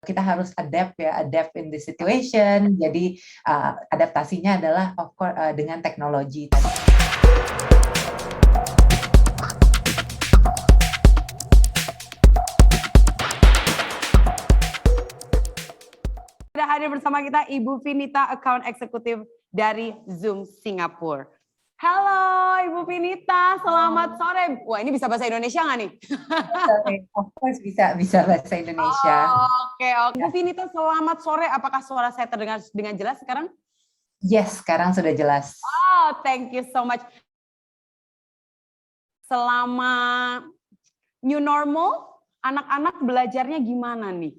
kita harus adapt in the situation. Jadi adaptasinya adalah of course dengan teknologi. Sudah hadir bersama kita Ibu Vinita, Account Eksekutif dari Zoom Singapura. Halo Ibu Vinita, selamat sore. Wah, ini bisa bahasa Indonesia nggak nih? Of course bisa bahasa Indonesia. Oke. Ibu Vinita, selamat sore. Apakah suara saya terdengar dengan jelas sekarang? Yes, sekarang sudah jelas. Oh, thank you so much. Selama new normal, anak-anak belajarnya gimana nih?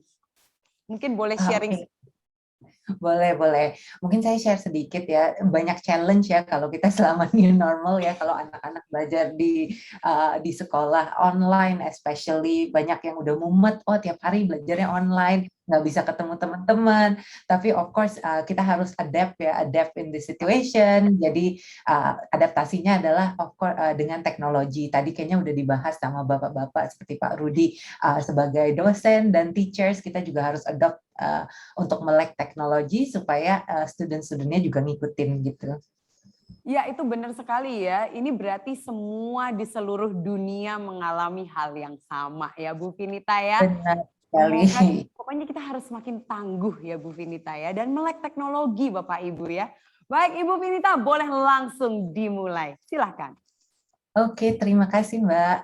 Mungkin boleh sharing. Boleh. Mungkin saya share sedikit ya. Banyak challenge ya kalau kita selama new normal ya. Kalau anak-anak belajar di sekolah online, especially banyak yang udah mumet. Oh, tiap hari belajarnya online, nggak bisa ketemu teman-teman. Tapi of course kita harus adapt in the situation. Jadi adaptasinya adalah of course dengan teknologi. Tadi kayaknya udah dibahas sama bapak-bapak seperti Pak Rudi sebagai dosen dan teachers, kita juga harus adopt untuk melek teknologi supaya student-studentnya juga ngikutin gitu. Ya, itu benar sekali ya. Ini berarti semua di seluruh dunia mengalami hal yang sama ya Bu Vinita ya. Benar sekali. Pokoknya kita harus semakin tangguh ya Bu Vinita ya. Dan melek teknologi Bapak Ibu ya. Baik Ibu Vinita, boleh langsung dimulai. Silahkan. Oke, terima kasih Mbak.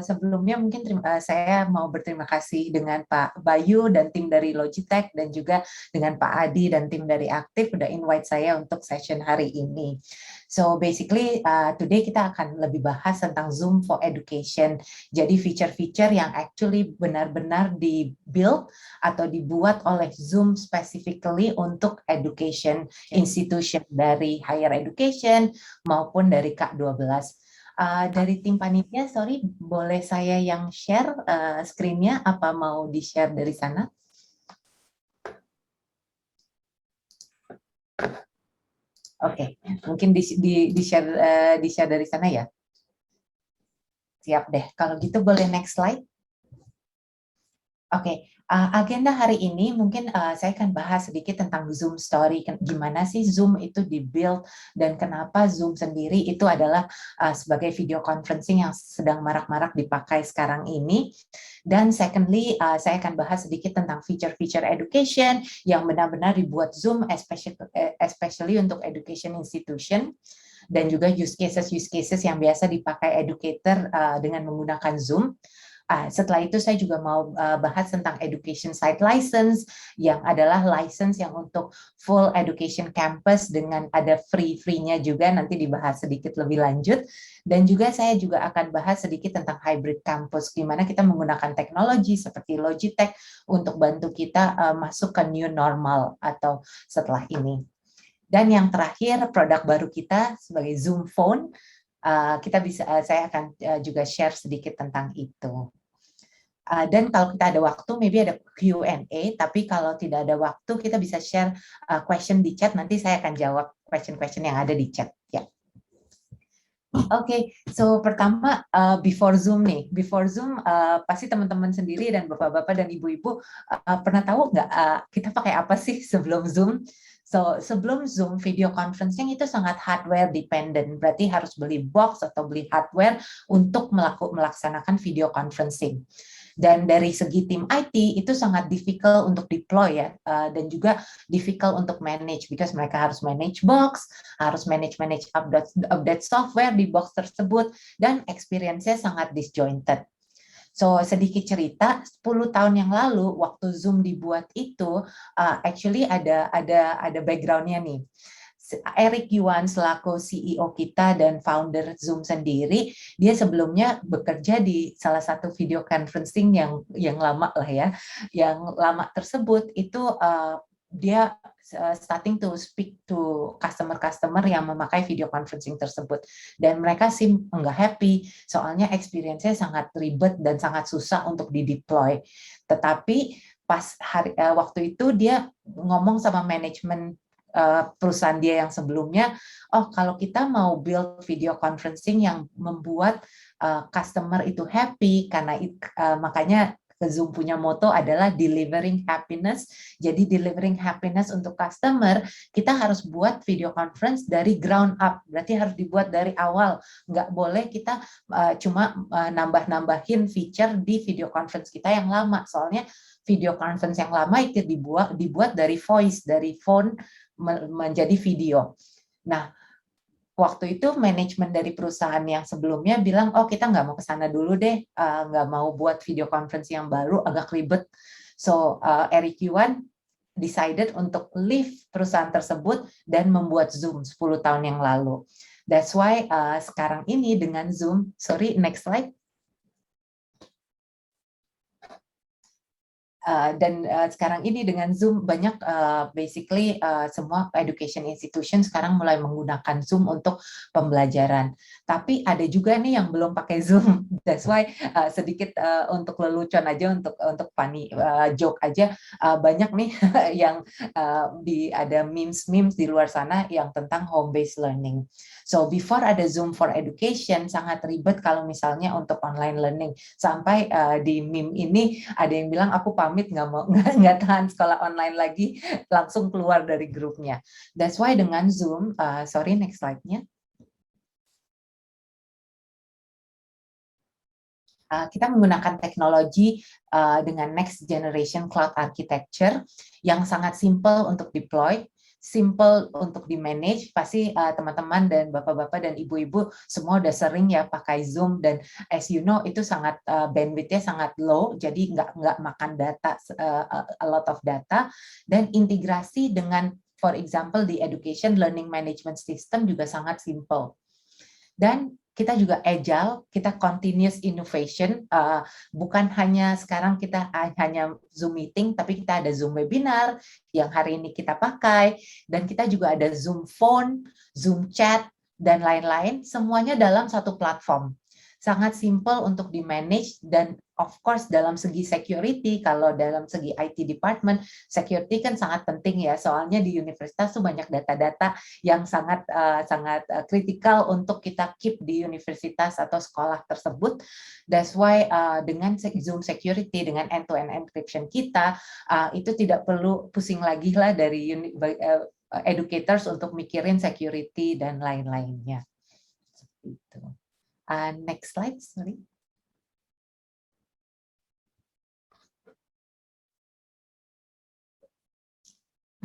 Sebelumnya mungkin saya mau berterima kasih dengan Pak Bayu dan tim dari Logitech dan juga dengan Pak Adi dan tim dari Aktif udah invite saya untuk session hari ini. So basically today kita akan lebih bahas tentang Zoom for Education. Jadi feature-feature yang actually benar-benar di-build atau dibuat oleh Zoom specifically untuk education institution dari higher education maupun dari K12. Dari tim panitia, sorry, boleh saya yang share screen-nya? Apa mau di-share dari sana? Oke, mungkin di-share dari sana ya? Siap deh, kalau gitu boleh next slide? Oke, agenda hari ini mungkin saya akan bahas sedikit tentang Zoom Story. Gimana sih Zoom itu di-build dan kenapa Zoom sendiri itu adalah sebagai video conferencing yang sedang marak-marak dipakai sekarang ini. Dan secondly, saya akan bahas sedikit tentang feature-feature education yang benar-benar dibuat Zoom, especially untuk education institution. Dan juga use cases yang biasa dipakai educator dengan menggunakan Zoom. Setelah itu saya juga mau bahas tentang education site license yang adalah license yang untuk full education campus dengan ada free-nya juga, nanti dibahas sedikit lebih lanjut. Dan juga saya juga akan bahas sedikit tentang hybrid campus, di mana kita menggunakan teknologi seperti Logitech untuk bantu kita masuk ke new normal atau setelah ini. Dan yang terakhir, produk baru kita sebagai Zoom Phone. Saya akan juga share sedikit tentang itu. Dan kalau kita ada waktu, maybe ada Q&A, tapi kalau tidak ada waktu, kita bisa share question di chat, nanti saya akan jawab question-question yang ada di chat. Ya. Oke, so pertama before Zoom nih, pasti teman-teman sendiri dan bapak-bapak dan ibu-ibu pernah tahu nggak kita pakai apa sih sebelum Zoom? So, sebelum Zoom, video conferencing itu sangat hardware dependent, berarti harus beli box atau beli hardware untuk melaksanakan video conferencing. Dan dari segi tim IT itu sangat difficult untuk deploy ya, dan juga difficult untuk manage, because mereka harus manage box, harus manage update software di box tersebut, dan experience-nya sangat disjointed. So sedikit cerita, 10 tahun yang lalu waktu Zoom dibuat itu, actually ada background-nya nih. Eric Yuan selaku CEO kita dan founder Zoom sendiri, dia sebelumnya bekerja di salah satu video conferencing yang lama lah ya. Yang lama tersebut itu dia starting to speak to customer yang memakai video conferencing tersebut, dan mereka sih nggak happy soalnya experience-nya sangat ribet dan sangat susah untuk di-deploy. Tetapi pas waktu itu dia ngomong sama manajemen perusahaan dia yang sebelumnya, oh kalau kita mau build video conferencing yang membuat customer itu happy, karena makanya Zoom punya moto adalah delivering happiness. Jadi delivering happiness untuk customer, kita harus buat video conference dari ground up. Berarti harus dibuat dari awal. Nggak boleh kita cuma nambah-nambahin feature di video conference kita yang lama. Soalnya video conference yang lama itu dibuat dari voice, dari phone menjadi video. Nah, waktu itu manajemen dari perusahaan yang sebelumnya bilang, oh kita nggak mau ke sana dulu deh, nggak mau buat video conference yang baru, agak ribet. So Eric Yuan decided untuk leave perusahaan tersebut dan membuat Zoom 10 tahun yang lalu. That's why sekarang ini dengan Zoom, sorry next slide. Sekarang ini dengan Zoom banyak basically semua education institution sekarang mulai menggunakan Zoom untuk pembelajaran. Tapi ada juga nih yang belum pakai Zoom. That's why sedikit untuk lelucon aja, untuk funny joke aja, banyak nih yang ada memes di luar sana yang tentang home based learning. So before ada Zoom for Education sangat ribet kalau misalnya untuk online learning, sampai di meme ini ada yang bilang aku pamit nggak tahan sekolah online lagi, langsung keluar dari grupnya. That's why dengan Zoom, sorry next slide-nya. Kita menggunakan teknologi dengan next generation cloud architecture yang sangat simple untuk deploy, simple untuk di manage. Pasti teman-teman dan bapak-bapak dan ibu-ibu semua udah sering ya pakai Zoom, dan as you know itu sangat bandwidth-nya sangat low, jadi nggak makan data, a lot of data, dan integrasi dengan for example di education learning management system juga sangat simple. Dan kita juga agile, kita continuous innovation, bukan hanya sekarang kita hanya Zoom meeting, tapi kita ada Zoom webinar yang hari ini kita pakai, dan kita juga ada Zoom phone, Zoom chat, dan lain-lain, semuanya dalam satu platform. Sangat simple untuk di-manage, dan of course dalam segi security, kalau dalam segi IT department, security kan sangat penting ya, soalnya di universitas tuh banyak data-data yang sangat kritikal untuk kita keep di universitas atau sekolah tersebut. That's why dengan Zoom security, dengan end-to-end encryption kita, itu tidak perlu pusing lagi lah dari educators untuk mikirin security dan lain-lainnya. Seperti itu. Next slide, sorry.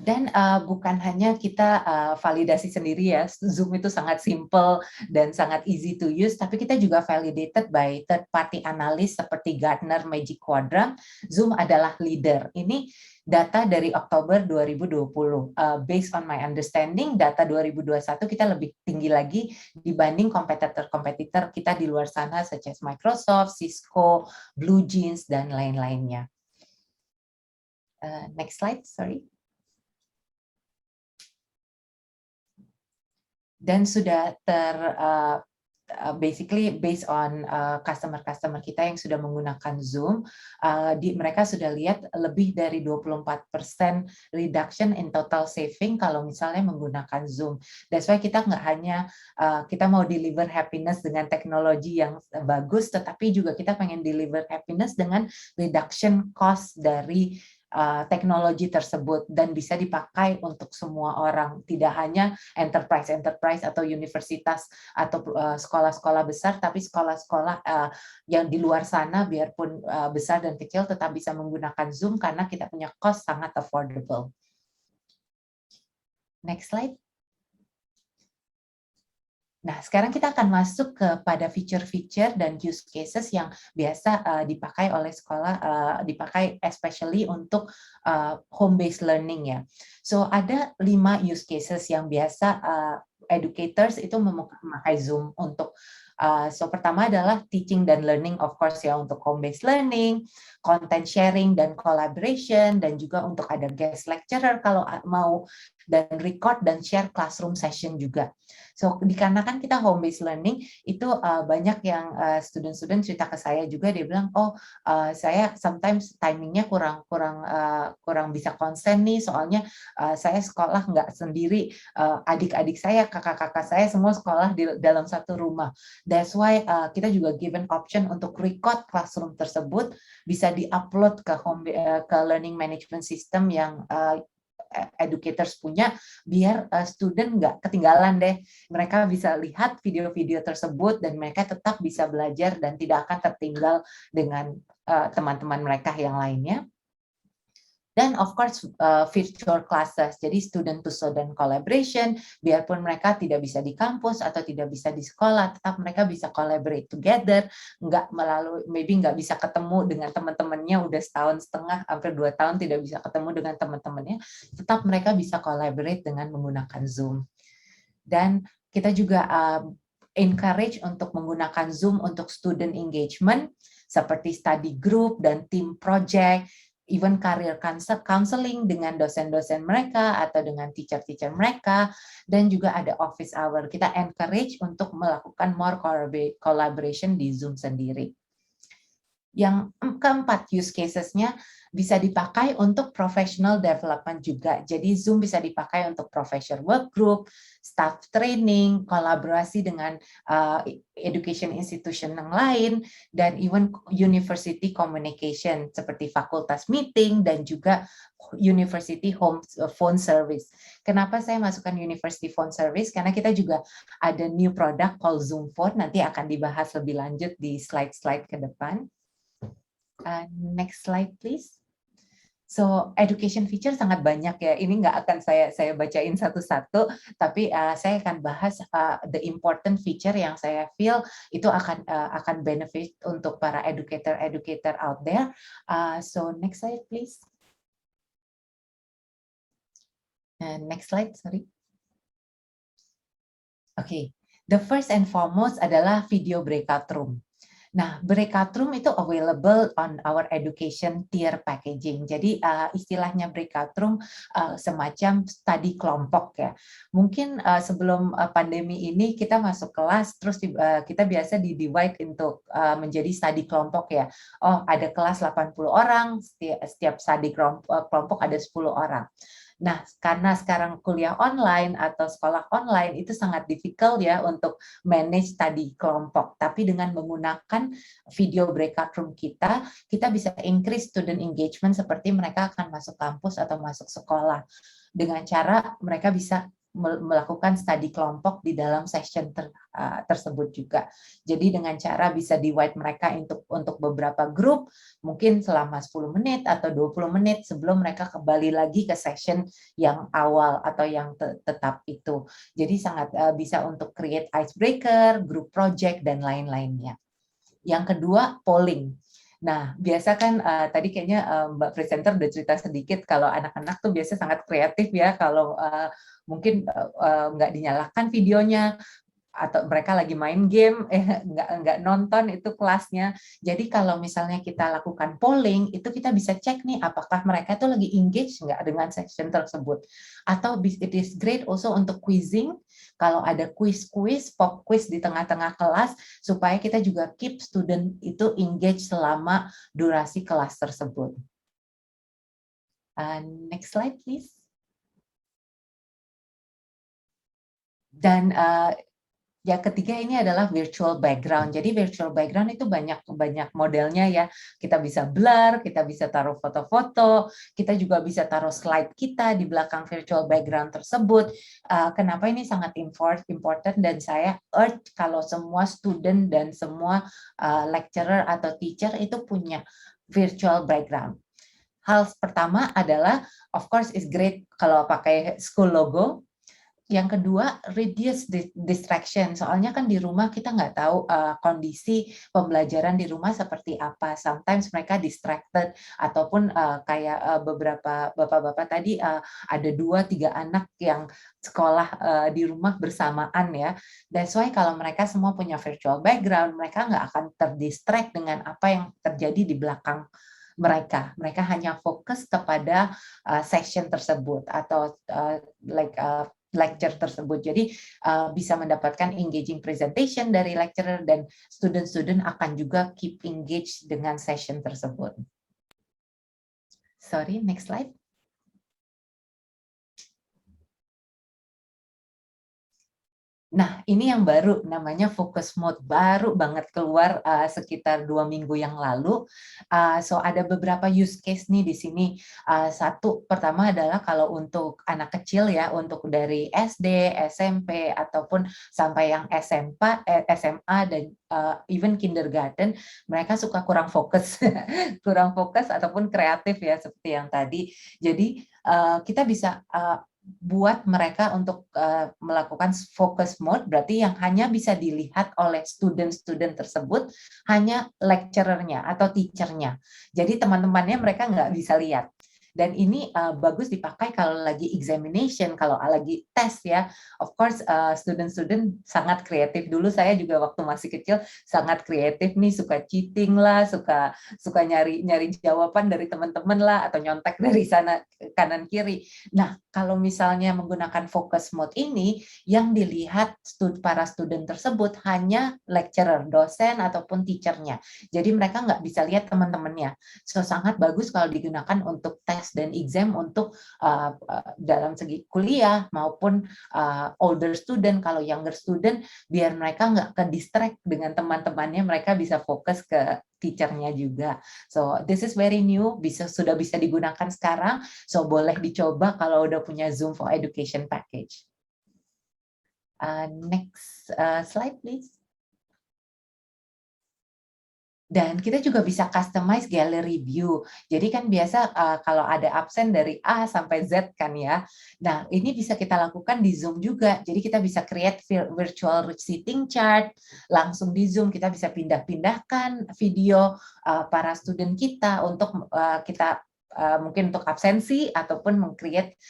Dan bukan hanya kita validasi sendiri ya, Zoom itu sangat simple dan sangat easy to use, tapi kita juga validated by third party analyst seperti Gartner Magic Quadrant. Zoom adalah leader. Ini data dari Oktober 2020. Based on my understanding, data 2021 kita lebih tinggi lagi dibanding kompetitor-kompetitor kita di luar sana, such as Microsoft, Cisco, Blue Jeans, dan lain-lainnya. Next slide, sorry. Dan sudah basically based on customer kita yang sudah menggunakan Zoom, mereka sudah lihat lebih dari 24% reduction in total saving kalau misalnya menggunakan Zoom. That's why kita nggak hanya kita mau deliver happiness dengan teknologi yang bagus, tetapi juga kita pengen deliver happiness dengan reduction cost dari teknologi tersebut, dan bisa dipakai untuk semua orang, tidak hanya enterprise atau universitas atau sekolah-sekolah besar, tapi sekolah-sekolah yang di luar sana biarpun besar dan kecil tetap bisa menggunakan Zoom karena kita punya cost sangat affordable. Next slide. Nah, sekarang kita akan masuk kepada feature-feature dan use cases yang biasa dipakai oleh sekolah, dipakai especially untuk home-based learning ya. So, ada 5 use cases yang biasa educators itu memakai Zoom untuk. So, pertama adalah teaching dan learning, of course ya, untuk home-based learning, content sharing dan collaboration, dan juga untuk ada guest lecturer kalau mau, dan record dan share classroom session juga. So, dikarenakan kita home-based learning, itu banyak yang student-student cerita ke saya juga, dia bilang, oh saya sometimes timingnya kurang bisa konsen nih, soalnya saya sekolah nggak sendiri, adik-adik saya, kakak-kakak saya semua sekolah di dalam satu rumah. That's why kita juga given option untuk record classroom tersebut bisa diupload ke learning management system yang educators punya, biar student nggak ketinggalan deh. Mereka bisa lihat video-video tersebut dan mereka tetap bisa belajar dan tidak akan tertinggal dengan teman-teman mereka yang lainnya. Dan of course virtual classes, jadi student to student collaboration, biarpun mereka tidak bisa di kampus atau tidak bisa di sekolah, tetap mereka bisa collaborate together, maybe nggak bisa ketemu dengan teman-temannya udah setahun setengah, hampir 2 tahun tidak bisa ketemu dengan teman-temannya, tetap mereka bisa collaborate dengan menggunakan Zoom. Dan kita juga encourage untuk menggunakan Zoom untuk student engagement, seperti study group dan team project, even career counseling dengan dosen-dosen mereka atau dengan teacher-teacher mereka, dan juga ada office hour. Kita encourage untuk melakukan more collaboration di Zoom sendiri. Yang keempat, use cases-nya bisa dipakai untuk professional development juga. Jadi Zoom bisa dipakai untuk professional work group, staff training, kolaborasi dengan education institution yang lain, dan even university communication seperti fakultas meeting dan juga university phone service. Kenapa saya masukkan university phone service? Karena kita juga ada new product called Zoom Phone, nanti akan dibahas lebih lanjut di slide-slide ke depan. Next slide, please. So, education feature sangat banyak ya. Ini nggak akan saya bacain satu-satu, tapi saya akan bahas the important feature yang saya feel itu akan benefit untuk para educator out there. So, next slide, please. Next slide, sorry. Okay, the first and foremost adalah video breakout room. Nah, breakout room itu available on our education tier packaging. Jadi istilahnya breakout room semacam study kelompok ya. Mungkin sebelum pandemi ini kita masuk kelas, terus kita biasa di-divide untuk menjadi study kelompok ya. Oh, ada kelas 80 orang, setiap study kelompok ada 10 orang. Nah, karena sekarang kuliah online atau sekolah online itu sangat difficult ya untuk manage study kelompok. Tapi dengan menggunakan video breakout room kita bisa increase student engagement seperti mereka akan masuk kampus atau masuk sekolah. Dengan cara mereka bisa melakukan studi kelompok di dalam session tersebut juga. Jadi dengan cara bisa divide mereka untuk beberapa grup, mungkin selama 10 menit atau 20 menit sebelum mereka kembali lagi ke session yang awal atau yang tetap itu. Jadi sangat bisa untuk create icebreaker, group project, dan lain-lainnya. Yang kedua, polling. Nah, biasa kan tadi kayaknya Mbak Presenter udah cerita sedikit kalau anak-anak tuh biasa sangat kreatif ya kalau mungkin nggak dinyalakan videonya atau mereka lagi main game, nggak nonton itu kelasnya. Jadi kalau misalnya kita lakukan polling, itu kita bisa cek nih apakah mereka tuh lagi engage nggak dengan session tersebut. Atau it is great also untuk quizzing, kalau ada quiz-quiz, pop quiz di tengah-tengah kelas, supaya kita juga keep student itu engage selama durasi kelas tersebut. Next slide, please. Dan yang ketiga ini adalah virtual background. Jadi virtual background itu banyak modelnya ya. Kita bisa blur, kita bisa taruh foto-foto, kita juga bisa taruh slide kita di belakang virtual background tersebut. Kenapa ini sangat important dan saya urge kalau semua student dan semua lecturer atau teacher itu punya virtual background. Hal pertama adalah, of course, is great kalau pakai school logo. Yang kedua, reduce distraction. Soalnya kan di rumah kita nggak tahu kondisi pembelajaran di rumah seperti apa. Sometimes mereka distracted, ataupun kayak beberapa bapak-bapak tadi ada 2-3 anak yang sekolah di rumah bersamaan ya. That's why kalau mereka semua punya virtual background, mereka nggak akan terdistract dengan apa yang terjadi di belakang mereka. Mereka hanya fokus kepada session tersebut atau lecture tersebut. Jadi bisa mendapatkan engaging presentation dari lecturer dan student-student akan juga keep engaged dengan session tersebut. Sorry, next slide. Nah, ini yang baru namanya focus mode, baru banget keluar sekitar 2 minggu yang lalu. So ada beberapa use case nih di sini. Satu, pertama adalah kalau untuk anak kecil ya, untuk dari SD, SMP ataupun sampai yang SMA dan even kindergarten, mereka suka kurang fokus, kurang fokus ataupun kreatif ya seperti yang tadi. Jadi kita bisa buat mereka untuk melakukan focus mode, berarti yang hanya bisa dilihat oleh student-student tersebut hanya lecturer-nya atau teacher-nya. Jadi teman-temannya mereka nggak bisa lihat. Dan ini bagus dipakai kalau lagi examination, kalau lagi tes ya. Of course, student-student sangat kreatif. Dulu saya juga waktu masih kecil sangat kreatif nih, suka cheating lah, suka nyari jawaban dari teman-teman lah, atau nyontek dari sana kanan kiri. Nah, kalau misalnya menggunakan focus mode ini, yang dilihat para student tersebut hanya lecturer, dosen ataupun teacher-nya. Jadi mereka nggak bisa lihat teman-temannya. So, sangat bagus kalau digunakan untuk tes dan exam untuk dalam segi kuliah maupun older student. Kalau younger student, biar mereka nggak ke distract dengan teman-temannya, mereka bisa fokus ke teacher-nya juga. So this is very new, sudah bisa digunakan sekarang. So boleh dicoba kalau udah punya Zoom for Education package. Next slide please. Dan kita juga bisa customize gallery view. Jadi kan biasa kalau ada absen dari A sampai Z kan ya. Nah, ini bisa kita lakukan di Zoom juga. Jadi kita bisa create virtual seating chart langsung di Zoom. Kita bisa pindah-pindahkan video para student kita untuk kita mungkin untuk absensi ataupun meng-create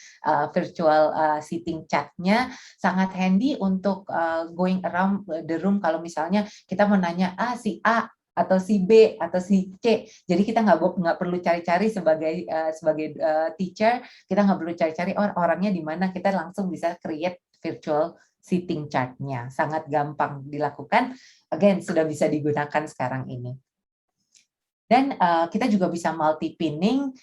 virtual seating chat-nya. Sangat handy untuk going around the room kalau misalnya kita mau nanya si A atau si B atau si C. Jadi kita nggak perlu cari-cari sebagai teacher, kita nggak perlu cari-cari orangnya di mana, kita langsung bisa create virtual seating chart-nya. Sangat gampang dilakukan. Again, sudah bisa digunakan sekarang ini. Dan kita juga bisa multi pinning,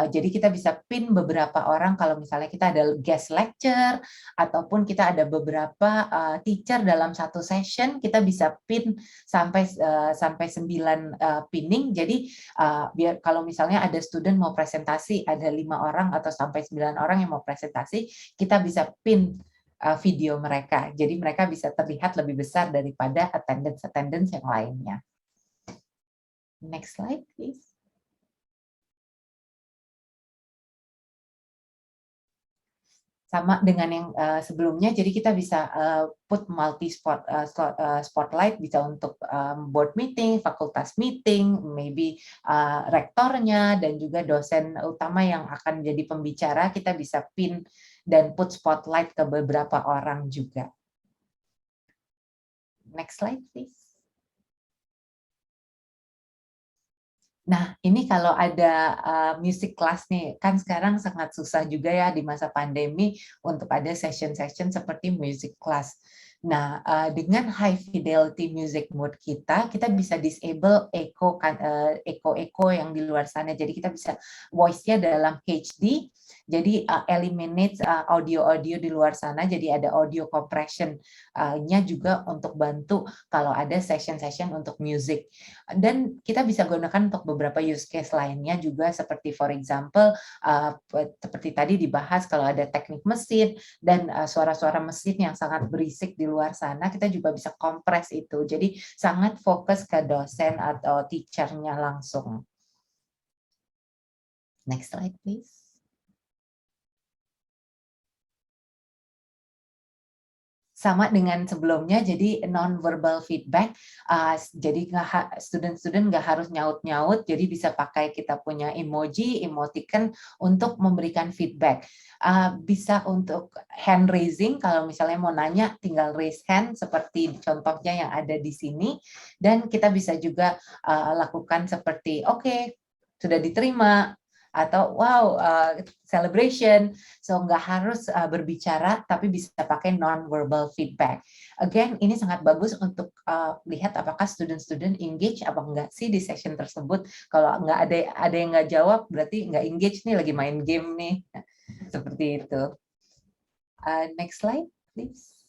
jadi kita bisa pin beberapa orang kalau misalnya kita ada guest lecture ataupun kita ada beberapa teacher dalam satu session, kita bisa pin sampai 9 pinning. Jadi biar kalau misalnya ada student mau presentasi, ada 5 orang atau sampai 9 orang yang mau presentasi, kita bisa pin video mereka. Jadi mereka bisa terlihat lebih besar daripada attendance yang lainnya. Next slide, please. Sama dengan yang sebelumnya, jadi kita bisa put multi spotlight, bisa untuk board meeting, fakultas meeting, maybe rektornya dan juga dosen utama yang akan jadi pembicara, kita bisa pin dan put spotlight ke beberapa orang juga. Next slide, please. Nah, ini kalau ada music class nih, kan sekarang sangat susah juga ya di masa pandemi untuk ada session-session seperti music class. Nah, dengan high fidelity music mode kita bisa disable echo yang di luar sana. Jadi kita bisa voice-nya dalam HD, jadi eliminate audio-audio di luar sana, jadi ada audio compression-nya juga untuk bantu kalau ada session-session untuk music. Dan kita bisa gunakan untuk beberapa use case lainnya juga, seperti for example, seperti tadi dibahas kalau ada teknik mesin dan suara-suara mesin yang sangat berisik di luar sana, kita juga bisa kompres itu. Jadi sangat fokus ke dosen atau teacher-nya langsung. Next slide, please. Sama dengan sebelumnya, jadi non-verbal feedback, jadi student-student nggak harus nyaut-nyaut, jadi bisa pakai kita punya emoji, emoticon untuk memberikan feedback. Bisa untuk hand raising, kalau misalnya mau nanya tinggal raise hand seperti contohnya yang ada di sini, dan kita bisa juga lakukan seperti oke, sudah diterima, atau wow, celebration. So nggak harus berbicara, tapi bisa pakai non-verbal feedback. Again, ini sangat bagus untuk lihat apakah student-student engage apa enggak sih di session tersebut. Kalau nggak ada yang nggak jawab, berarti nggak engage nih, lagi main game nih. Seperti itu. Next slide, please.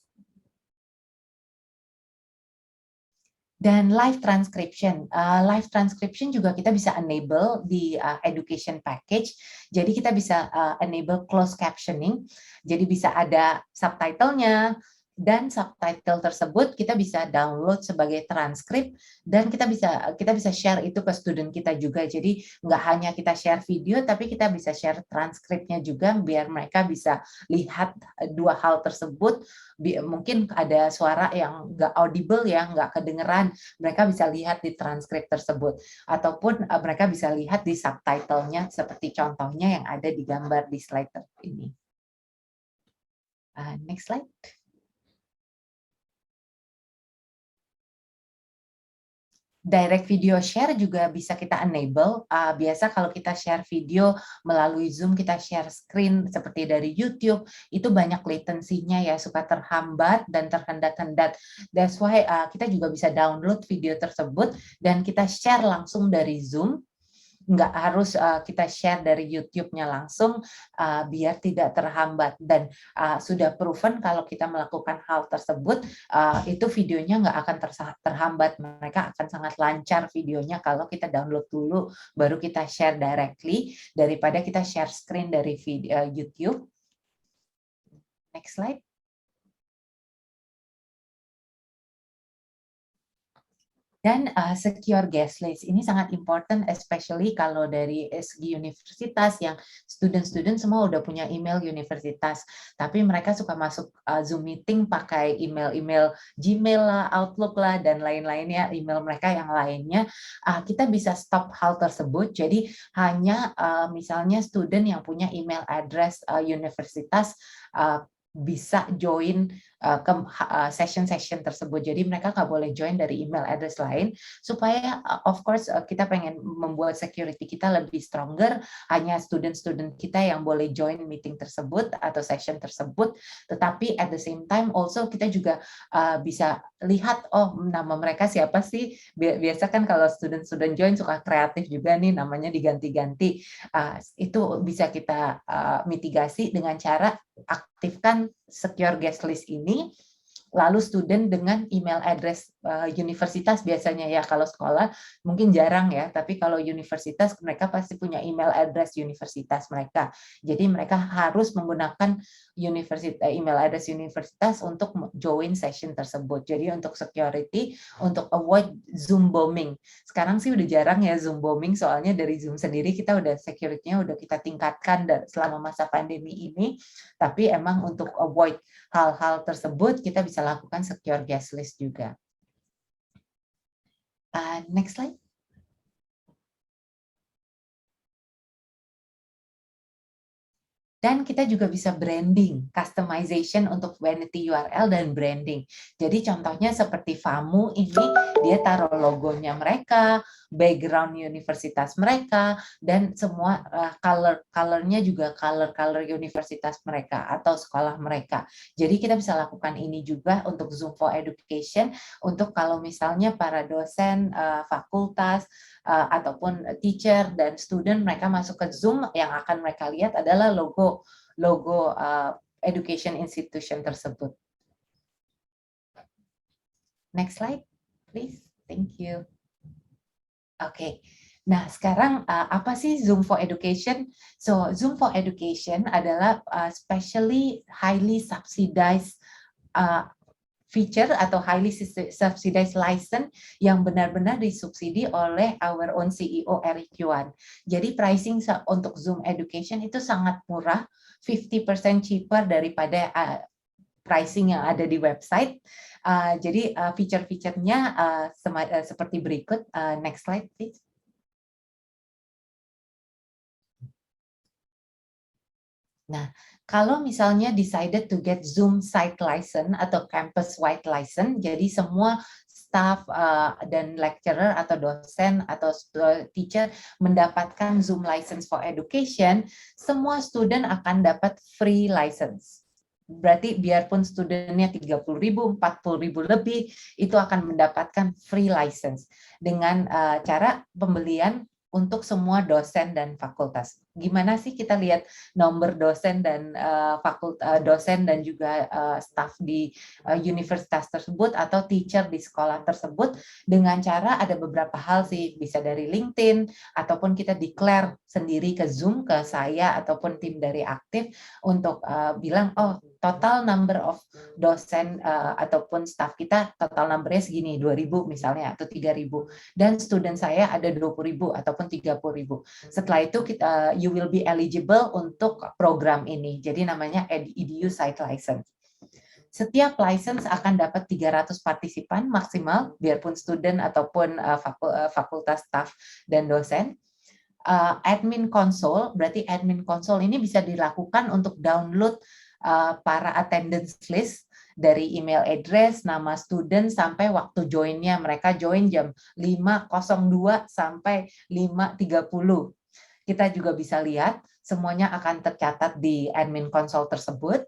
Dan live transcription. Live transcription juga kita bisa enable di education package. Jadi kita bisa enable closed captioning. Jadi bisa ada subtitlenya, dan subtitle tersebut kita bisa download sebagai transkrip, dan kita bisa share itu ke student kita juga. Jadi nggak hanya kita share video, tapi kita bisa share transkripnya juga biar mereka bisa lihat dua hal tersebut. Mungkin ada suara yang nggak audible ya, nggak kedengeran, mereka bisa lihat di transkrip tersebut, ataupun mereka bisa lihat di subtitlenya seperti contohnya yang ada di gambar di slide ini. Next slide. Direct video share juga bisa kita enable. Biasa kalau kita share video melalui Zoom, kita share screen seperti dari YouTube, itu banyak latency-nya ya, suka terhambat dan terhendat-hendat. That's why kita juga bisa download video tersebut dan kita share langsung dari Zoom. Nggak harus kita share dari YouTube-nya langsung, biar tidak terhambat. Dan sudah proven kalau kita melakukan hal tersebut, itu videonya nggak akan terhambat. Mereka akan sangat lancar videonya kalau kita download dulu, baru kita share directly, daripada kita share screen dari video, YouTube. Next slide. Dan secure guest list ini sangat important, especially kalau dari segi universitas yang student-student semua udah punya email universitas, tapi mereka suka masuk Zoom meeting pakai email Gmail lah, Outlook lah, dan lain-lainnya, email mereka yang lainnya. Kita bisa stop hal tersebut, jadi hanya misalnya student yang punya email address universitas bisa join ke session-session tersebut. Jadi mereka nggak boleh join dari email address lain, supaya of course kita pengen membuat security kita lebih stronger, hanya student-student kita yang boleh join meeting tersebut atau session tersebut. Tetapi at the same time also kita juga bisa lihat, oh nama mereka siapa sih. Biasa kan kalau student-student join suka kreatif juga nih, namanya diganti-ganti. Itu bisa kita mitigasi dengan cara aktifkan secure guest list ini, lalu student dengan email address universitas biasanya ya. Kalau sekolah mungkin jarang ya, tapi kalau universitas mereka pasti punya email address universitas mereka. Jadi mereka harus menggunakan email address universitas untuk join session tersebut. Jadi untuk security, untuk avoid Zoom bombing. Sekarang sih udah jarang ya Zoom bombing, soalnya dari Zoom sendiri kita udah security-nya udah kita tingkatkan selama masa pandemi ini. Tapi emang untuk avoid hal-hal tersebut kita bisa lakukan secure guest list juga. Next slide. Dan kita juga bisa branding, customization untuk vanity URL dan branding. Jadi contohnya seperti FAMU ini, dia taruh logonya mereka, background universitas mereka, dan semua color-colornya juga color universitas mereka atau sekolah mereka. Jadi kita bisa lakukan ini juga untuk Zoom for Education, untuk kalau misalnya para dosen, fakultas, ataupun teacher dan student mereka masuk ke Zoom, yang akan mereka lihat adalah logo education institution tersebut. Next slide, please. Thank you. Oke. Nah, sekarang apa sih Zoom for Education? So, Zoom for Education adalah specially highly subsidized feature atau highly subsidized license yang benar-benar disubsidi oleh our own CEO Eric Yuan. Jadi pricing untuk Zoom Education itu sangat murah, 50% cheaper daripada pricing yang ada di website. Jadi feature-featurenya seperti berikut. Next slide, please. Nah, kalau misalnya decided to get Zoom site license atau campus wide license, jadi semua staff dan lecturer atau dosen atau teacher mendapatkan Zoom license for education, semua student akan dapat free license. Berarti biarpun studentnya 30.000, 40.000 lebih, itu akan mendapatkan free license dengan cara pembelian untuk semua dosen dan fakultas. Gimana sih kita lihat nomor dosen dan dosen dan juga staf di universitas tersebut atau teacher di sekolah tersebut dengan cara ada beberapa hal sih, bisa dari LinkedIn ataupun kita declare sendiri ke Zoom ke saya ataupun tim dari aktif untuk bilang oh total number of dosen ataupun staf kita total numbernya segini 2.000 misalnya atau 3.000 dan student saya ada 20.000 ataupun 30.000. Setelah itu kita you will be eligible untuk program ini. Jadi namanya EDU Site License. Setiap license akan dapat 300 partisipan maksimal, biarpun student ataupun fakultas staff dan dosen. Admin console, berarti admin console ini bisa dilakukan untuk download para attendance list dari email address, nama student, sampai waktu joinnya. Mereka join jam 5.02 sampai 5.30. Kita juga bisa lihat, semuanya akan tercatat di admin console tersebut.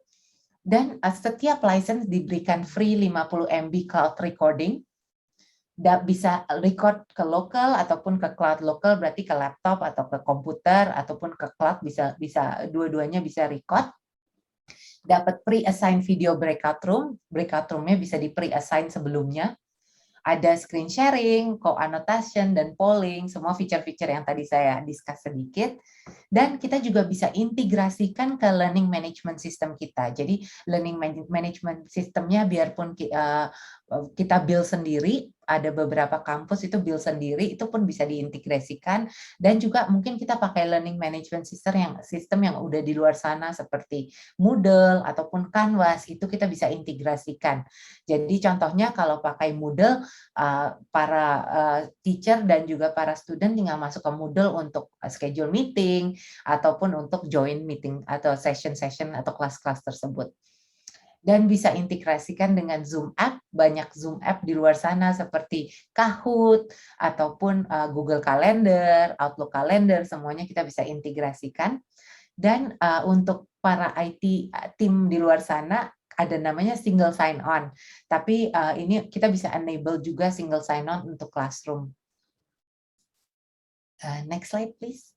Dan setiap license diberikan free 50 MB cloud recording. Bisa record ke lokal ataupun ke cloud lokal, berarti ke laptop atau ke komputer ataupun ke cloud, bisa dua-duanya bisa record. Dapat pre-assign video breakout roomnya bisa di pre-assign sebelumnya. Ada screen sharing, co-annotation, dan polling, semua feature-feature yang tadi saya discuss sedikit. Dan kita juga bisa integrasikan ke learning management system kita. Jadi learning management systemnya biarpun kita build sendiri, ada beberapa kampus itu build sendiri, itu pun bisa diintegrasikan. Dan juga mungkin kita pakai learning management system yang udah di luar sana seperti Moodle ataupun Canvas, itu kita bisa integrasikan. Jadi contohnya kalau pakai Moodle, para teacher dan juga para student tinggal masuk ke Moodle untuk schedule meeting ataupun untuk join meeting atau session-session atau kelas-kelas tersebut. Dan bisa integrasikan dengan Zoom app, banyak Zoom app di luar sana seperti Kahoot ataupun Google Calendar, Outlook Calendar, semuanya kita bisa integrasikan. Dan untuk para IT tim di luar sana ada namanya single sign on, tapi ini kita bisa enable juga single sign on untuk classroom. Next slide please.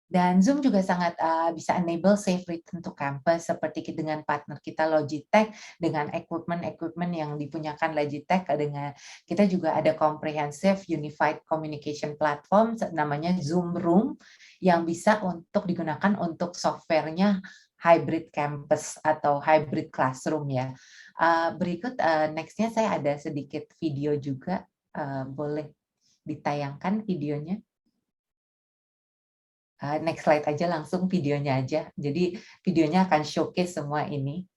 Dan Zoom juga sangat bisa enable safe return to campus seperti dengan partner kita Logitech, dengan equipment yang dipunyakan Logitech, dengan kita juga ada comprehensive unified communication platform namanya Zoom Room yang bisa untuk digunakan untuk softwarenya hybrid campus atau hybrid classroom ya. Berikut nextnya saya ada sedikit video juga, boleh ditayangkan videonya. Next slide aja, langsung videonya aja. Jadi videonya akan showcase semua ini.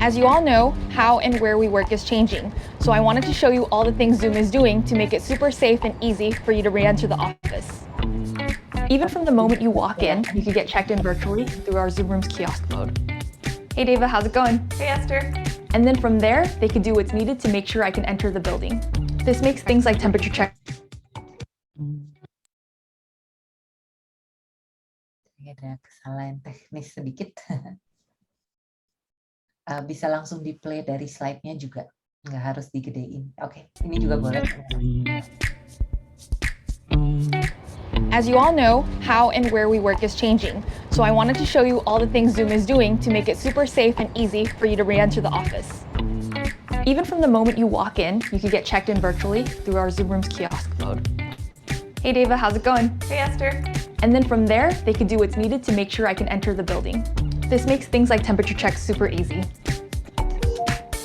As you all know, how and where we work is changing. So I wanted to show you all the things Zoom is doing to make it super safe and easy for you to re-enter the office. Even from the moment you walk in, you can get checked in virtually through our Zoom Rooms kiosk mode. Hey Dava, how's it going? Hey Esther. And then from there, they can do what's needed to make sure I can enter the building. This makes things like temperature check. Ada kesalahan teknis sedikit. Bisa langsung di play dari slide-nya juga, nggak harus digedein. Oke, ini juga boleh. As you all know, how and where we work is changing. So I wanted to show you all the things Zoom is doing to make it super safe and easy for you to re-enter the office. Even from the moment you walk in, you can get checked in virtually through our Zoom Rooms kiosk mode. Hey Dava, how's it going? Hey Esther. And then from there, they can do what's needed to make sure I can enter the building. This makes things like temperature checks super easy.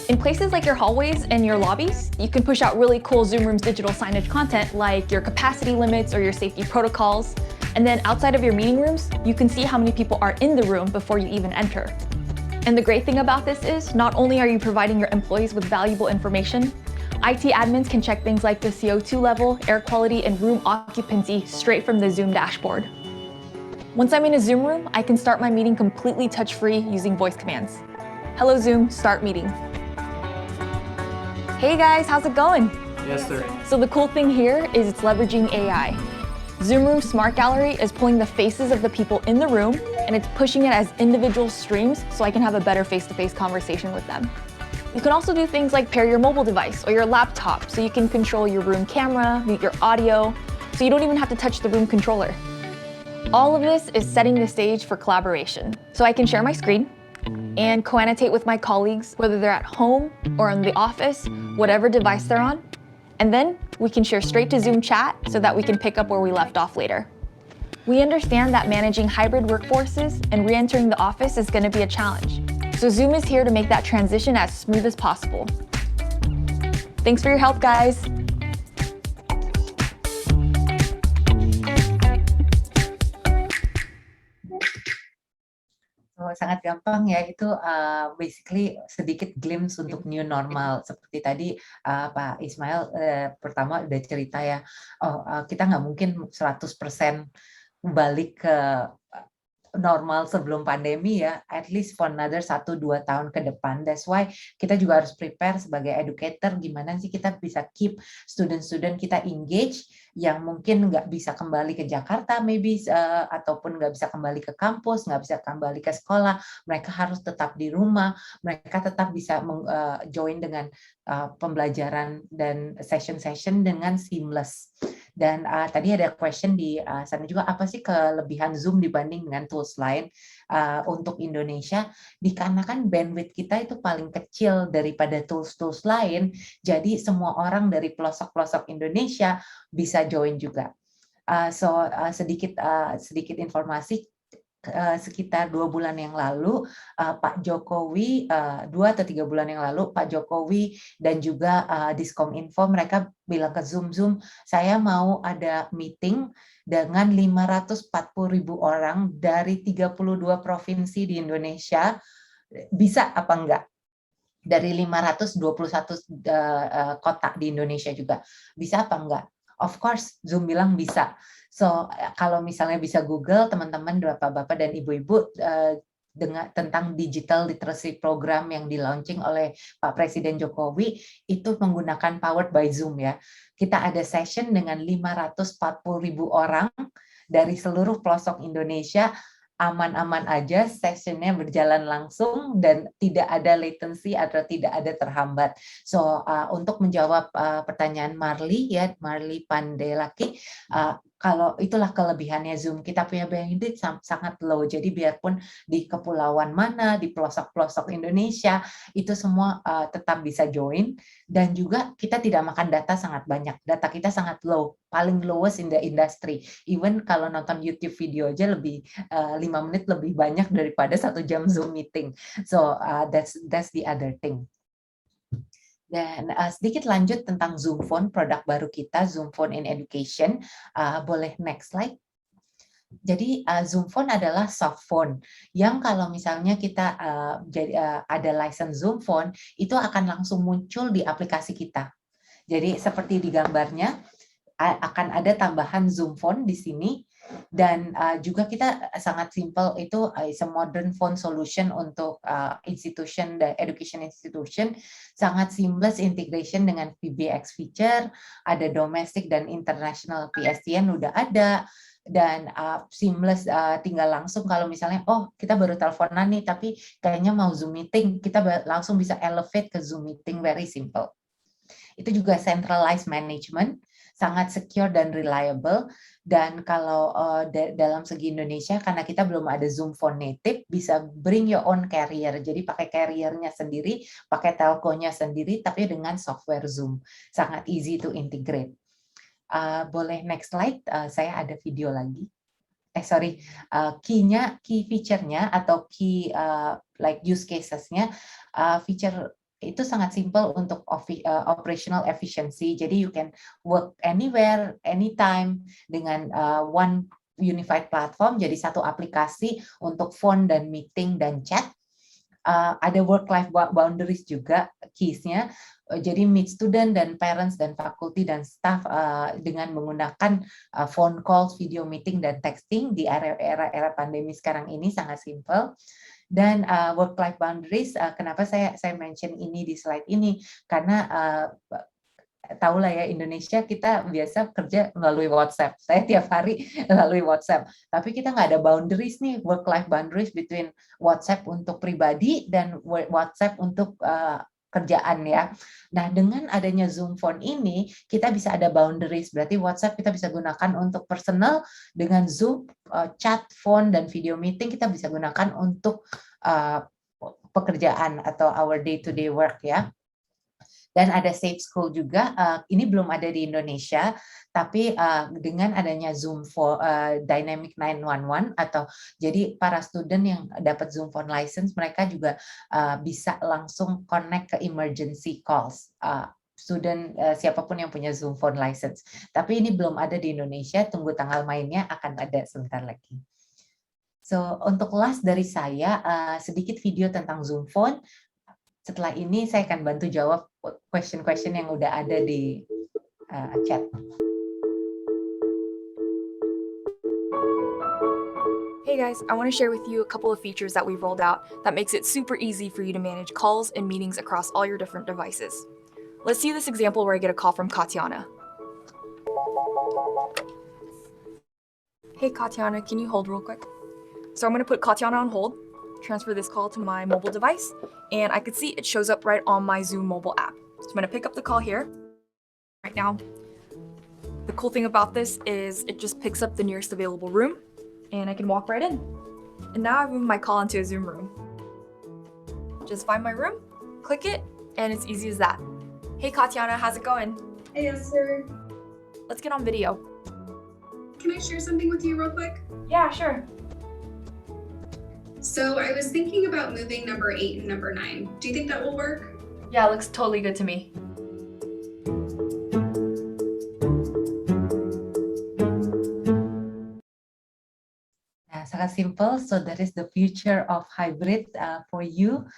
In places like your hallways and your lobbies, you can push out really cool Zoom Rooms digital signage content like your capacity limits or your safety protocols. And then outside of your meeting rooms, you can see how many people are in the room before you even enter. And the great thing about this is not only are you providing your employees with valuable information, IT admins can check things like the CO2 level, air quality, and room occupancy straight from the Zoom dashboard. Once I'm in a Zoom room, I can start my meeting completely touch-free using voice commands. Hello Zoom, start meeting. Hey guys, how's it going? Yes, sir. So the cool thing here is it's leveraging AI. Zoom Room Smart Gallery is pulling the faces of the people in the room and it's pushing it as individual streams so I can have a better face-to-face conversation with them. You can also do things like pair your mobile device or your laptop so you can control your room camera, mute your audio, so you don't even have to touch the room controller. All of this is setting the stage for collaboration, so I can share my screen and co-annotate with my colleagues, whether they're at home or in the office, whatever device they're on. And then we can share straight to Zoom chat so that we can pick up where we left off later. We understand that managing hybrid workforces and re-entering the office is going to be a challenge. So Zoom is here to make that transition as smooth as possible. Thanks for your help, guys. Oh, sangat gampang ya, itu basically sedikit glimpse untuk new normal. Seperti tadi Pak Ismail pertama udah cerita ya, kita nggak mungkin 100% balik ke normal sebelum pandemi ya, at least for another 1-2 tahun ke depan. That's why kita juga harus prepare sebagai educator, gimana sih kita bisa keep student-student kita engage, yang mungkin nggak bisa kembali ke Jakarta maybe, ataupun nggak bisa kembali ke kampus, nggak bisa kembali ke sekolah, mereka harus tetap di rumah, mereka tetap bisa join dengan pembelajaran dan session-session dengan seamless. Dan tadi ada question di sana juga, apa sih kelebihan Zoom dibanding dengan tools lain untuk Indonesia? Dikarenakan bandwidth kita itu paling kecil daripada tools-tools lain, jadi semua orang dari pelosok-pelosok Indonesia bisa join juga. Sedikit informasi, sekitar 2 bulan yang lalu Pak Jokowi, 2 atau 3 bulan yang lalu Pak Jokowi dan juga Diskominfo mereka bilang ke Zoom, saya mau ada meeting dengan 540.000 orang dari 32 provinsi di Indonesia, bisa apa enggak? Dari 521 kota di Indonesia juga, bisa apa enggak? Of course, Zoom bilang bisa. So, kalau misalnya bisa Google, teman-teman, bapak-bapak dan ibu-ibu, tentang digital literacy program yang di-launching oleh Pak Presiden Jokowi, itu menggunakan powered by Zoom ya. Kita ada session dengan 540.000 orang dari seluruh pelosok Indonesia, aman-aman aja, sessionnya berjalan langsung dan tidak ada latency atau tidak ada terhambat. So untuk menjawab pertanyaan Marli ya, Marli Pandelaki, kalau itulah kelebihannya Zoom, kita punya bandwidth sangat low, jadi biarpun di kepulauan mana, di pelosok-pelosok Indonesia, itu semua tetap bisa join, dan juga kita tidak makan data sangat banyak, data kita sangat low, paling lowest in the industry, even kalau nonton YouTube video aja lebih 5 menit lebih banyak daripada 1 jam Zoom meeting, so that's the other thing. Dan sedikit lanjut tentang Zoom Phone, produk baru kita, Zoom Phone in Education. Boleh next slide. Jadi Zoom Phone adalah soft phone yang kalau misalnya kita ada license Zoom Phone, itu akan langsung muncul di aplikasi kita. Jadi seperti di gambarnya, akan ada tambahan Zoom Phone di sini. Dan juga kita sangat simple, itu is a modern phone solution untuk institution, the education institution, sangat seamless integration dengan PBX feature, ada domestic dan international PSTN udah ada, dan seamless, tinggal langsung kalau misalnya kita baru teleponan nih tapi kayaknya mau Zoom meeting, kita langsung bisa elevate ke Zoom meeting, very simple. Itu juga centralized management, sangat secure dan reliable. Dan kalau dalam segi Indonesia, karena kita belum ada Zoom Phone native, bisa bring your own carrier. Jadi pakai carriernya sendiri, pakai telkonya sendiri, tapi dengan software Zoom. Sangat easy to integrate. Boleh next slide, saya ada video lagi. Key feature-nya atau key like use cases-nya, feature itu sangat simple untuk operational efficiency. Jadi you can work anywhere, anytime dengan one unified platform, jadi satu aplikasi untuk phone dan meeting dan chat. Ada work-life boundaries juga keys-nya. Jadi meet student dan parents dan faculty dan staff dengan menggunakan phone calls, video meeting dan texting di era pandemi sekarang ini sangat simple. Dan work-life boundaries, kenapa saya mention ini di slide ini? Karena tahu lah ya, Indonesia kita biasa kerja melalui WhatsApp. Saya tiap hari melalui WhatsApp. Tapi kita nggak ada boundaries nih, work-life boundaries between WhatsApp untuk pribadi dan WhatsApp untuk kerjaan ya. Nah, dengan adanya Zoom Phone ini, kita bisa ada boundaries. Berarti WhatsApp kita bisa gunakan untuk personal, dengan Zoom, chat, phone, dan video meeting kita bisa gunakan untuk pekerjaan atau our day-to-day work ya. Dan ada Safe School juga, ini belum ada di Indonesia, tapi dengan adanya Zoom for Dynamic 911 atau jadi para student yang dapat Zoom Phone license, mereka juga bisa langsung connect ke emergency calls. Student siapapun yang punya Zoom Phone license. Tapi ini belum ada di Indonesia, tunggu tanggal mainnya akan ada sebentar lagi. So, untuk last dari saya, sedikit video tentang Zoom Phone. Setelah ini saya akan bantu jawab question-question yang udah ada di chat. Hey guys, I want to share with you a couple of features that we've rolled out that makes it super easy for you to manage calls and meetings across all your different devices. Let's see this example where I get a call from Katiana. Hey Katiana, can you hold real quick? So I'm going to put Katiana on hold, transfer this call to my mobile device, and I could see it shows up right on my Zoom mobile app. So I'm going to pick up the call here right now. The cool thing about this is it just picks up the nearest available room, and I can walk right in. And now I've moved my call into a Zoom room. Just find my room, click it, and it's easy as that. Hey Katiana, how's it going? Hey Esther, Let's get on video. can I share something with you real quick? Yeah, sure. So I was thinking about moving number 8 and number 9. Do you think that will work? Yeah, it looks totally good to me. Nah, sangat simple. So that is the future of hybrid for you.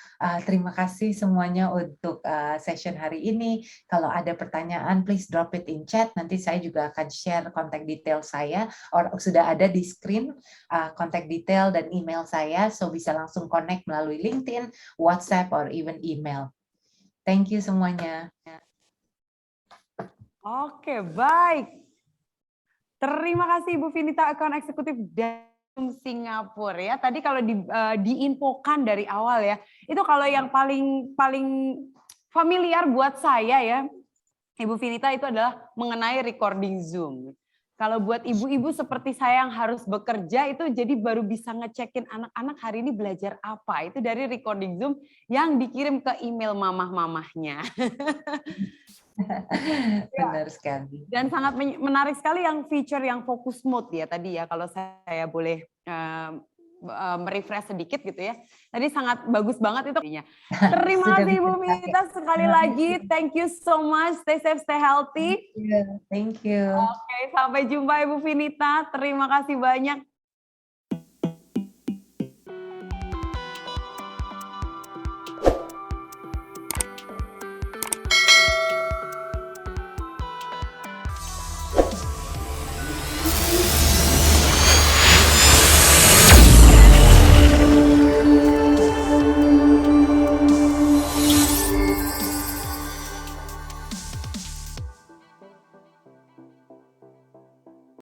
Terima kasih semuanya untuk session hari ini. Kalau ada pertanyaan, please drop it in chat. Nanti saya juga akan share kontak detail saya. Sudah ada di screen kontak detail dan email saya. So bisa langsung connect melalui LinkedIn, WhatsApp, or even email. Thank you semuanya. Oke, baik. Terima kasih Ibu Vinita, Account Eksekutif dari Singapura ya. Tadi kalau diinfokan dari awal ya, itu kalau yang paling familiar buat saya ya, Ibu Vinita, itu adalah mengenai recording Zoom. Kalau buat ibu-ibu seperti saya yang harus bekerja, itu jadi baru bisa ngecekin anak-anak hari ini belajar apa. Itu dari recording Zoom yang dikirim ke email mamah-mamahnya. Benar sekali. Dan sangat menarik sekali yang feature yang focus mode ya tadi ya, kalau saya boleh merefresh sedikit gitu ya. Tadi sangat bagus banget itu. Terima kasih Ibu Vinita sekali lagi. Thank you so much. Stay safe, stay healthy. Thank you. Oke, sampai jumpa Ibu Vinita. Terima kasih banyak.